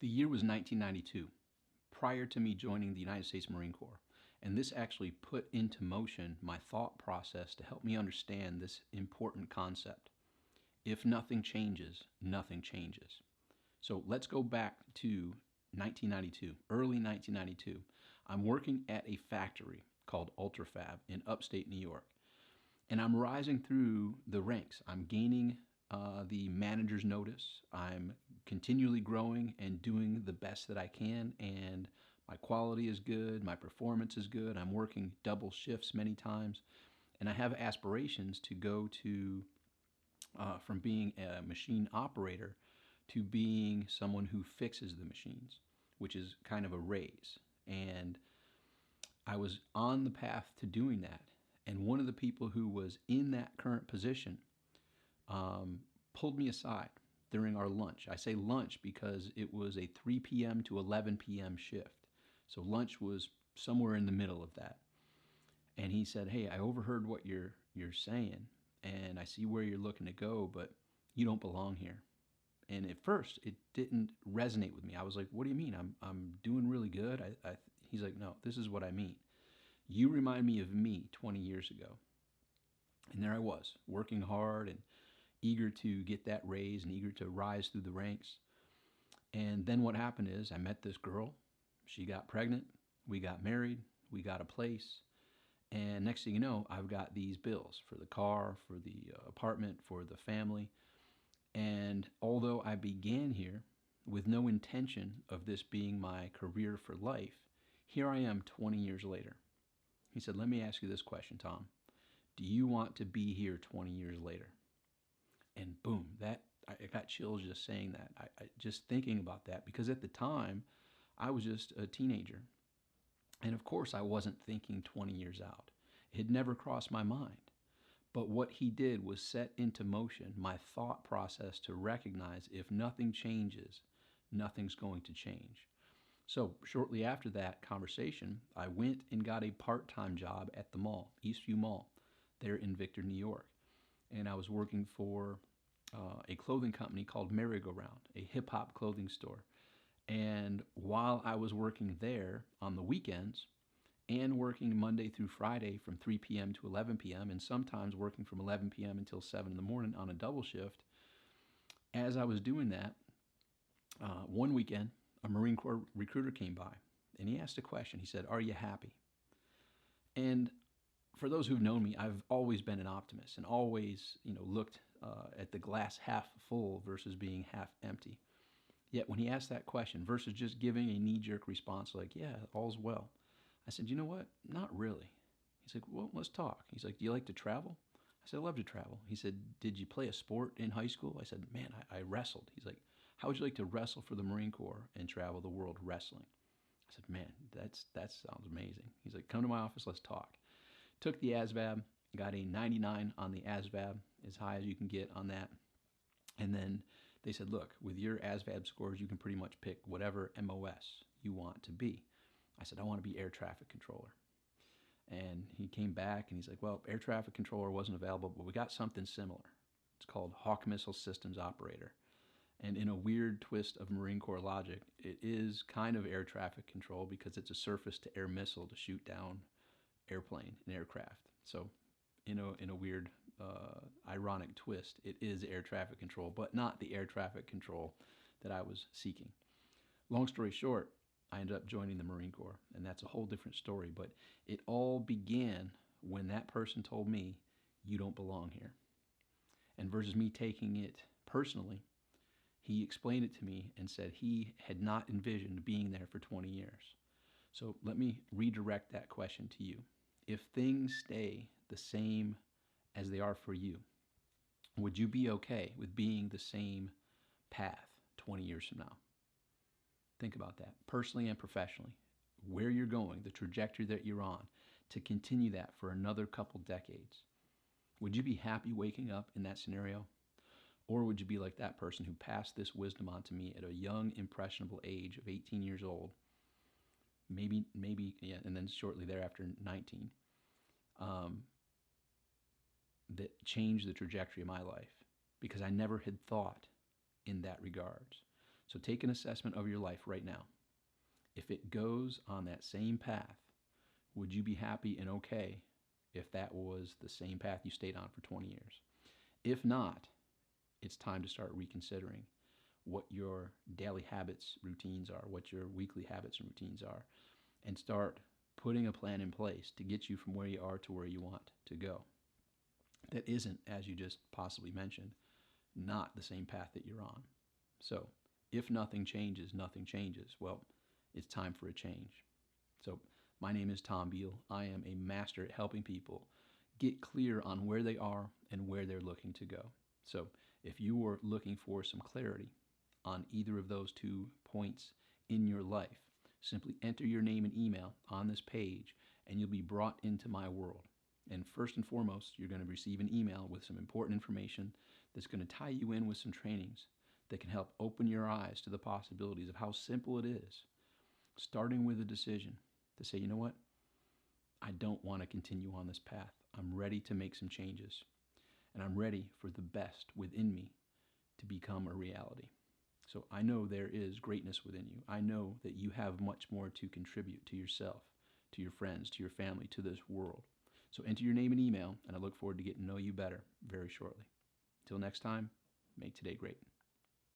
The year was 1992, prior to me joining the United States Marine Corps. And this actually put into motion my thought process to help me understand this important concept. If nothing changes, nothing changes. So let's go back to 1992, early 1992. I'm working at a factory called Ultrafab in upstate New York. And I'm rising through the ranks. I'm gaining the manager's notice. I'm continually growing and doing the best that I can, and my quality is good, my performance is good. I'm working double shifts many times, and I have aspirations to go to from being a machine operator to being someone who fixes the machines, which is kind of a raise. And I was on the path to doing that. And one of the people who was in that current position pulled me aside during our lunch. I say lunch because it was a 3 p.m. to 11 p.m. shift. So lunch was somewhere in the middle of that. And he said, "Hey, I overheard what you're saying, and I see where you're looking to go, but you don't belong here." And at first, it didn't resonate with me. I was like, "What do you mean? I'm doing really good." He's like, "No, this is what I mean. You remind me of me 20 years ago." And there I was, working hard and eager to get that raise and eager to rise through the ranks. And then what happened is I met this girl. She got pregnant. We got married. We got a place. And next thing you know, I've got these bills for the car, for the apartment, for the family. And although I began here with no intention of this being my career for life, here I am 20 years later. He said, "Let me ask you this question, Tom. Do you want to be here 20 years later?" And boom, I got chills just saying that. I just thinking about that, because at the time I was just a teenager. And of course I wasn't thinking 20 years out. It had never crossed my mind. But what he did was set into motion my thought process to recognize if nothing changes, nothing's going to change. So shortly after that conversation, I went and got a part-time job at the mall, Eastview Mall, there in Victor, New York. And I was working for a clothing company called Merry-Go-Round, a hip-hop clothing store. And while I was working there on the weekends and working Monday through Friday from 3 p.m. to 11 p.m. and sometimes working from 11 p.m. until 7 in the morning on a double shift, as I was doing that, one weekend, a Marine Corps recruiter came by and he asked a question. He said, "Are you happy?" And for those who've known me, I've always been an optimist and always, looked at the glass half full versus being half empty. Yet when he asked that question, versus just giving a knee-jerk response like, "Yeah, all's well," I said, "You know what? Not really." He's like, "Well, let's talk." He's like, "Do you like to travel?" I said, "I love to travel." He said, "Did you play a sport in high school?" I said, "Man, I wrestled." He's like, "How would you like to wrestle for the Marine Corps and travel the world wrestling?" I said, "Man, that sounds amazing." He's like, "Come to my office, let's talk." Took the ASVAB, got a 99 on the ASVAB, as high as you can get on that. And then they said, "Look, with your ASVAB scores, you can pretty much pick whatever MOS you want to be." I said, "I want to be air traffic controller." And he came back and he's like, "Well, air traffic controller wasn't available, but we got something similar. It's called Hawk Missile Systems Operator." And in a weird twist of Marine Corps logic, it is kind of air traffic control because it's a surface to air missile to shoot down airplane and aircraft. So in a weird ironic twist, it is air traffic control, but not the air traffic control that I was seeking. Long story short, I ended up joining the Marine Corps, and that's a whole different story. But it all began when that person told me, "You don't belong here." And versus me taking it personally, he explained it to me and said he had not envisioned being there for 20 years. So let me redirect that question to you. If things stay the same as they are for you, would you be okay with being the same path 20 years from now? Think about that, personally and professionally. Where you're going, the trajectory that you're on, to continue that for another couple decades. Would you be happy waking up in that scenario? Or would you be like that person who passed this wisdom on to me at a young, impressionable age of 18 years old, maybe, yeah, and then shortly thereafter, 19, that changed the trajectory of my life because I never had thought in that regards. So take an assessment of your life right now. If it goes on that same path, would you be happy and okay if that was the same path you stayed on for 20 years? If not, it's time to start reconsidering what your daily habits, routines are, what your weekly habits and routines are, and start putting a plan in place to get you from where you are to where you want to go. That isn't, as you just possibly mentioned, not the same path that you're on. So if nothing changes, nothing changes. Well, it's time for a change. So my name is Tom Beal. I am a master at helping people get clear on where they are and where they're looking to go. So if you are looking for some clarity on either of those 2 points in your life, simply enter your name and email on this page and you'll be brought into my world. And first and foremost, you're going to receive an email with some important information that's going to tie you in with some trainings that can help open your eyes to the possibilities of how simple it is, starting with a decision to say, you know what, I don't want to continue on this path. I'm ready to make some changes, and I'm ready for the best within me to become a reality. So I know there is greatness within you. I know that you have much more to contribute to yourself, to your friends, to your family, to this world. So enter your name and email, and I look forward to getting to know you better very shortly. Until next time, make today great.